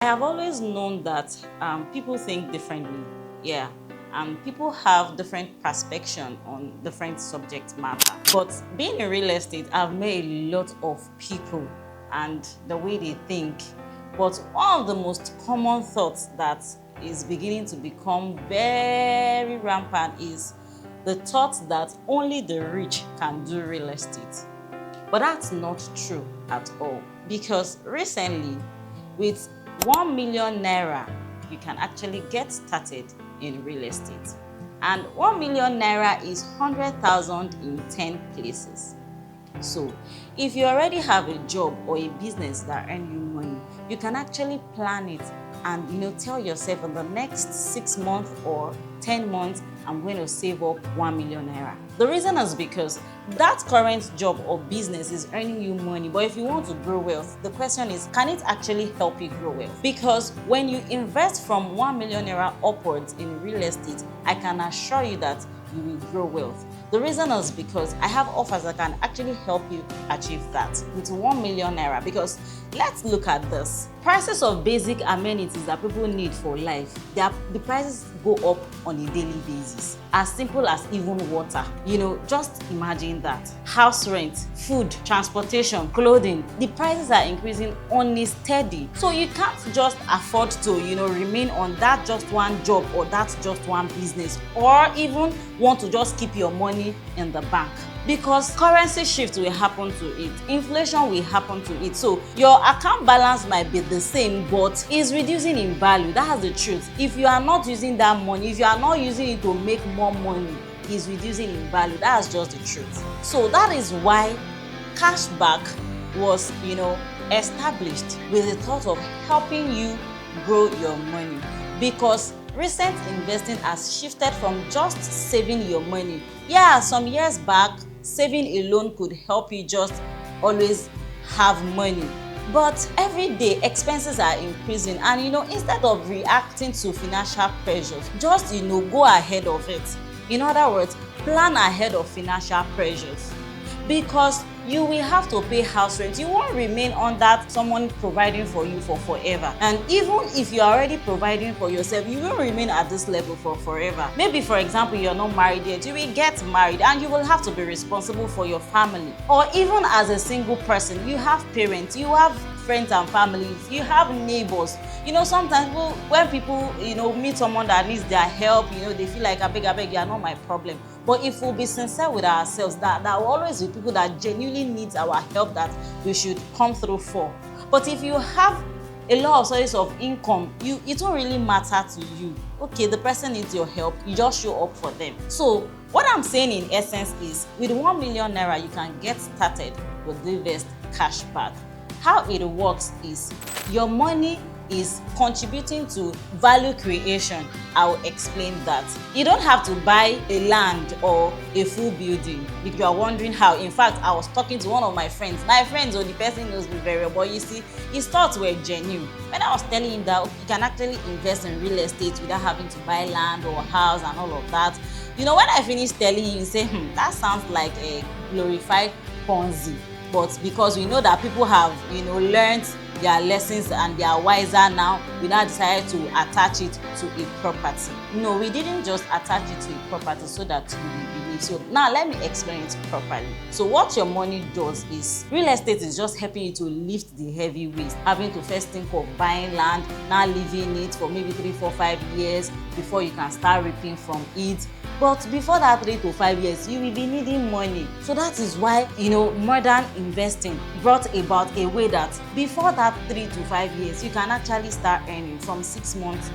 have always known that people think differently. Yeah. And people have different perspective on different subject matter. But being in real estate, I've met a lot of people and the way they think. But one of the most common thoughts that is beginning to become very rampant is the thought that only the rich can do real estate. But that's not true at all, because recently, with 1 million naira, you can actually get started in real estate. And 1 million naira is 100,000 in 10 places. So if you already have a job or a business that earns you money, you can actually plan it and tell yourself in the next 6 months or 10 months, I'm going to save up 1 million naira. The reason is because that current job or business is earning you money, but if you want to grow wealth, the question is, can it actually help you grow wealth? Because when you invest from 1 million naira upwards in real estate, I can assure you that you will grow wealth. The reason is because I have offers that can actually help you achieve that with 1 million naira. Because let's look at this. Prices of basic amenities that people need for life, the prices go up on a daily basis. As simple as even water. Just imagine that. House rent, food, transportation, clothing, the prices are increasing on a steady. So you can't just afford to, remain on that just one job or that just one business, or even want to just keep your money in the bank. Because currency shift will happen to it, inflation will happen to it. So your account balance might be the same, but is reducing in value. That's the truth. If you are not using that money, if you are not using it to make more money, is reducing in value. That's just the truth. So that is why cashback was, established with the thought of helping you grow your money. Because recent investing has shifted from just saving your money. Yeah, some years back, saving alone could help you just always have money. But every day, expenses are increasing, and instead of reacting to financial pressures, just go ahead of it. In other words, plan ahead of financial pressures. Because you will have to pay house rent. You won't remain on that someone providing for you for forever. And even if you're already providing for yourself, you will remain at this level for forever. Maybe, for example, you're not married yet. You will get married and you will have to be responsible for your family. Or even as a single person, you have parents, you have friends and families, you have neighbors. Sometimes when people, meet someone that needs their help, they feel like, I beg, you are not my problem. But if we'll be sincere with ourselves, that will always be people that genuinely needs our help that we should come through for. But if you have a lot of sources of income, it won't really matter to you. Okay, the person needs your help, you just show up for them. So what I'm saying in essence is, with 1 million naira, you can get started with DeVest Cashback. How it works is, your money is contributing to value creation. I'll explain that. You don't have to buy a land or a full building. If you are wondering how, in fact, I was talking to one of my friends. My friends, or the person knows me very well, but you see, his thoughts were genuine. When I was telling him that you can actually invest in real estate without having to buy land or house and all of that, when I finished telling him, he said, that sounds like a glorified Ponzi. But because we know that people have, learned their lessons and they are wiser now, we now decided to attach it to a property. No, we didn't just attach it to a property so that you will believe. So now let me explain it properly. So what your money does is, real estate is just helping you to lift the heavy weight, having to first think of buying land, now living it for maybe 3, 4, 5 years before you can start reaping from it. But before that 3 to 5 years, you will be needing money. So that is why, modern investing brought about a way that before that 3 to 5 years, you can actually start earning from 6 months,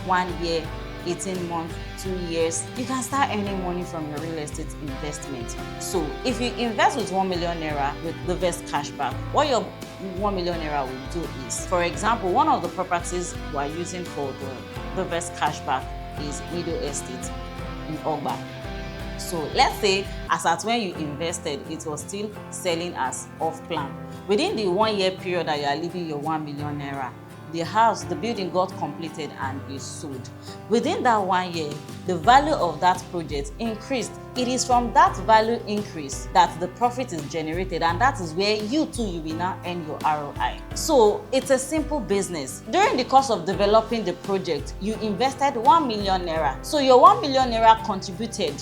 1 year, 18 months, 2 years. You can start earning money from your real estate investment. So if you invest with 1 million naira with DeVest Cashback, what your 1 million naira will do is, for example, one of the properties we are using for the DeVest Cashback is Middle Estate in Ogba. So let's say, as at when you invested, it was still selling as off plan. Within the 1 year period that you are leaving your 1 million naira, the building got completed and is sold. Within that 1 year, the value of that project increased. It is from that value increase that the profit is generated, and that is where you will now earn your ROI. So it's a simple business. During the course of developing the project, you invested 1 million naira. So your 1 million naira contributed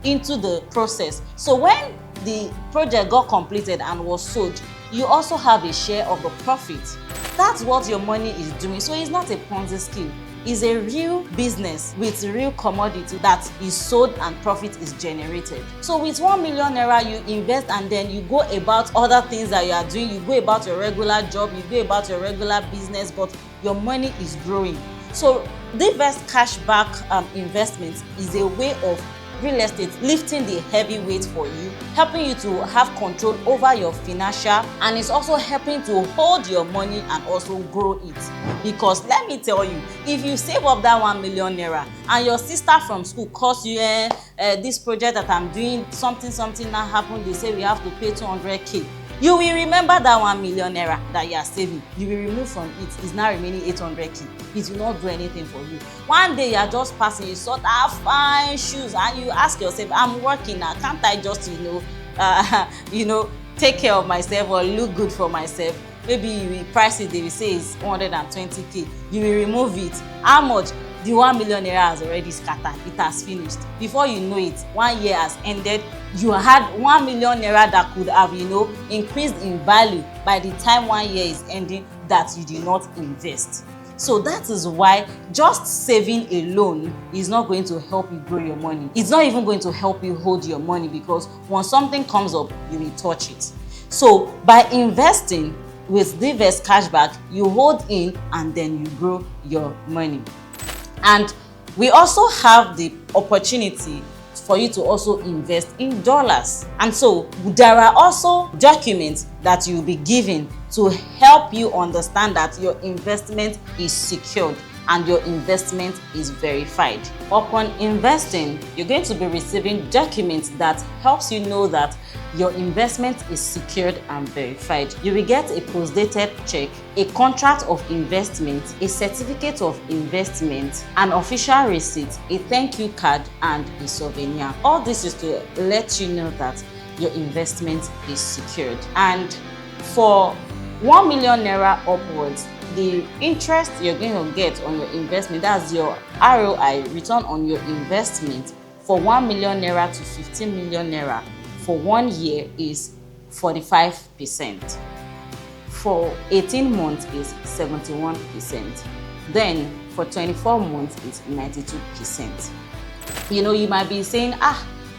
into the process. So when the project got completed and was sold, you also have a share of the profit. That's what your money is doing. So it's not a Ponzi scheme. It's a real business with real commodity that is sold and profit is generated. So with 1 million naira, you invest and then you go about other things that you are doing. You go about your regular job, you go about your regular business, but your money is growing. So DeVest Cashback investment is a way of real estate lifting the heavy weight for you, helping you to have control over your financial, and it's also helping to hold your money and also grow it. Because let me tell you, if you save up that 1 million naira and your sister from school calls you, this project that I'm doing, something now happened, they say we have to pay 200k. You will remember that 1 million naira that you are saving. You will remove from it. It's now remaining 800k. It will not do anything for you. One day you are just passing, you saw that fine shoes, and you ask yourself, I'm working now, can't I just take care of myself or look good for myself? Maybe you will price it, they will say it's 120k. You will remove it. How much? The 1 million naira has already scattered. It has finished. Before you know it, 1 year has ended. You had 1 million naira that could have, increased in value by the time 1 year is ending that you did not invest. So that is why just saving alone is not going to help you grow your money. It's not even going to help you hold your money, because when something comes up, you will touch it. So by investing with DeVest Cashback, you hold in and then you grow your money. And we also have the opportunity for you to also invest in dollars. And so there are also documents that you'll be given to help you understand that your investment is secured and your investment is verified. Upon investing, you're going to be receiving documents that helps you know that your investment is secured and verified. You will get a post-dated check, a contract of investment, a certificate of investment, an official receipt, a thank you card, and a souvenir. All this is to let you know that your investment is secured. And for 1 million naira upwards, the interest you're going to get on your investment, that's your ROI, return on your investment, for 1 million naira to 15 million naira for 1 year is 45%. For 18 months is 71%. Then for 24 months is 92%. You might be saying,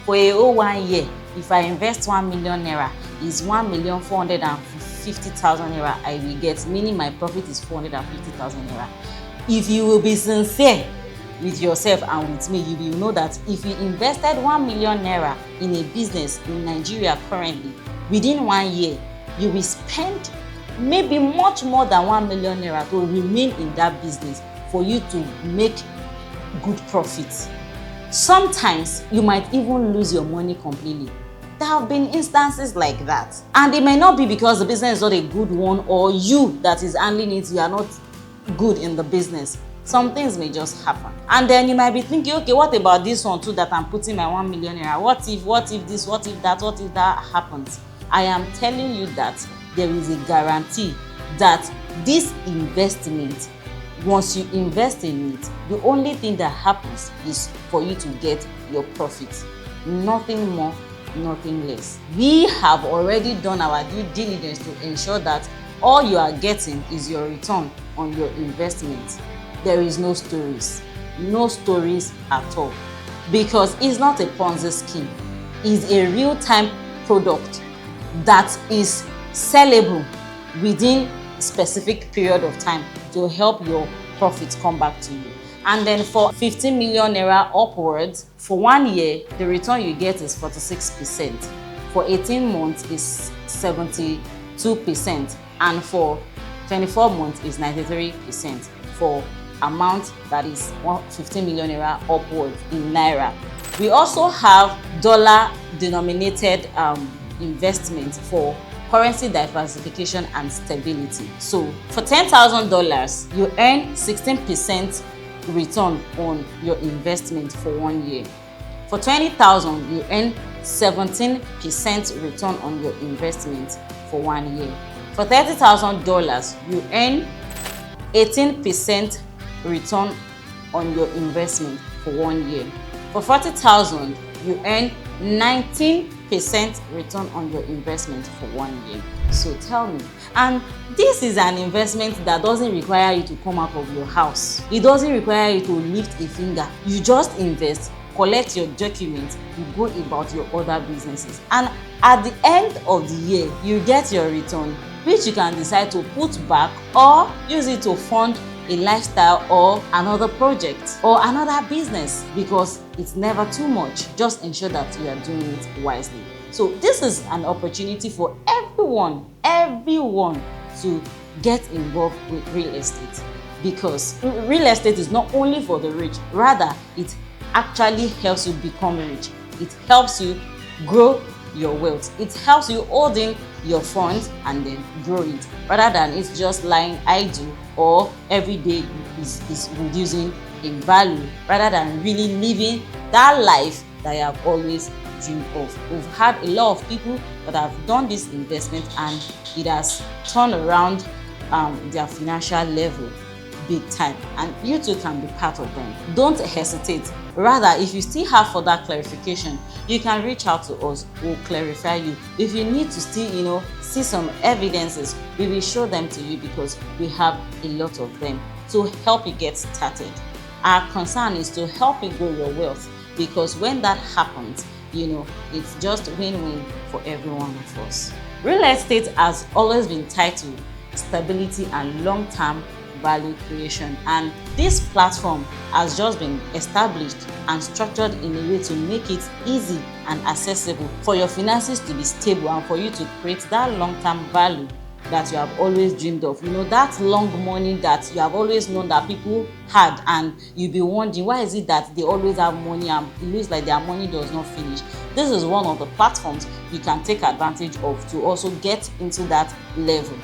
for a whole 1 year, if I invest 1 million naira, is 1,450,000 naira I will get, meaning my profit is 450,000 naira. If you will be sincere with yourself and with me, you will know that if you invested 1 million naira in a business in Nigeria currently, within 1 year, you will spend maybe much more than 1 million naira to remain in that business for you to make good profits. Sometimes you might even lose your money completely. There have been instances like that, and it may not be because the business is not a good one, or you that is handling it, you are not good in the business. Some things may just happen, and then you might be thinking, okay, what about this one too that I'm putting my 1 million naira? What if this, what if that happens? I am telling you that there is a guarantee that this investment, once you invest in it, the only thing that happens is for you to get your profit. Nothing more, nothing less. We have already done our due diligence to ensure that all you are getting is your return on your investment. There is no stories at all, because it's not a Ponzi scheme. It's a real-time product that is sellable within a specific period of time to help your profits come back to you. And then for 15 million naira upwards, for 1 year, the return you get is 46%. For 18 months is 72%. And for 24 months is 93% for amount that is 15 million naira upwards in naira. We also have dollar-denominated investment for currency diversification and stability. So for $10,000, you earn 16% return on your investment for 1 year. For $20,000, you earn 17% return on your investment for 1 year. For $30,000, you earn 18% return on your investment for 1 year. For $40,000, you earn 19% return on your investment for 1 year. So tell me, and this is an investment that doesn't require you to come out of your house. It doesn't require you to lift a finger. You just invest, collect your documents, you go about your other businesses, and at the end of the year you get your return, which you can decide to put back or use it to fund a lifestyle or another project or another business, because it's never too much. Just ensure that you are doing it wisely. So this is an opportunity for everyone to get involved with real estate, because real estate is not only for the rich, rather it actually helps you become rich. It helps you grow your wealth. It helps you hold in your funds and then grow it, rather than it's just lying idle or every day is reducing in value, rather than really living that life that you have always dreamed of. We've had a lot of people that have done this investment and it has turned around their financial level big time, and you too can be part of them. Don't hesitate. Rather, if you still have further clarification, you can reach out to us. We'll clarify you. If you need to still see some evidences, we will show them to you, because we have a lot of them to help you get started. Our concern is to help you grow your wealth, because when that happens, it's just win-win for every one of us. Real estate has always been tied to stability and long-term value creation, and this platform has just been established and structured in a way to make it easy and accessible for your finances to be stable and for you to create that long-term value that you have always dreamed of. That long money that you have always known that people had, and you'll be wondering, why is it that they always have money and it looks like their money does not finish? This is one of the platforms you can take advantage of to also get into that level.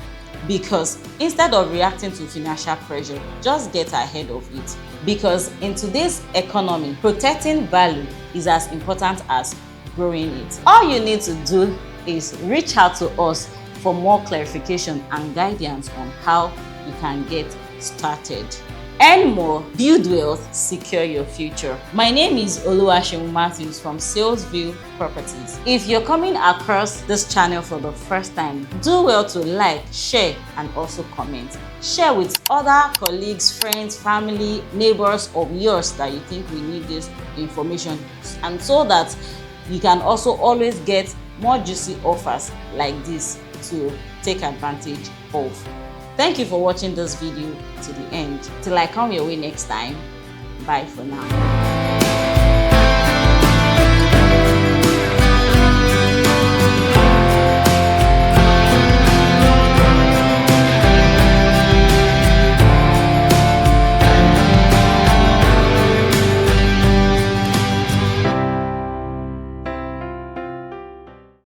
Because instead of reacting to financial pressure, just get ahead of it. Because in today's economy, protecting value is as important as growing it. All you need to do is reach out to us for more clarification and guidance on how you can get started. Earn more, build wealth, secure your future. My name is Oluwaseun Matthews from Salesville Properties. If you're coming across this channel for the first time, do well to like, share, and also comment. Share with other colleagues, friends, family, neighbors of yours that you think we need this information, and so that you can also always get more juicy offers like this to take advantage of. Thank you for watching this video to the end. Till I come your way next time, bye for now.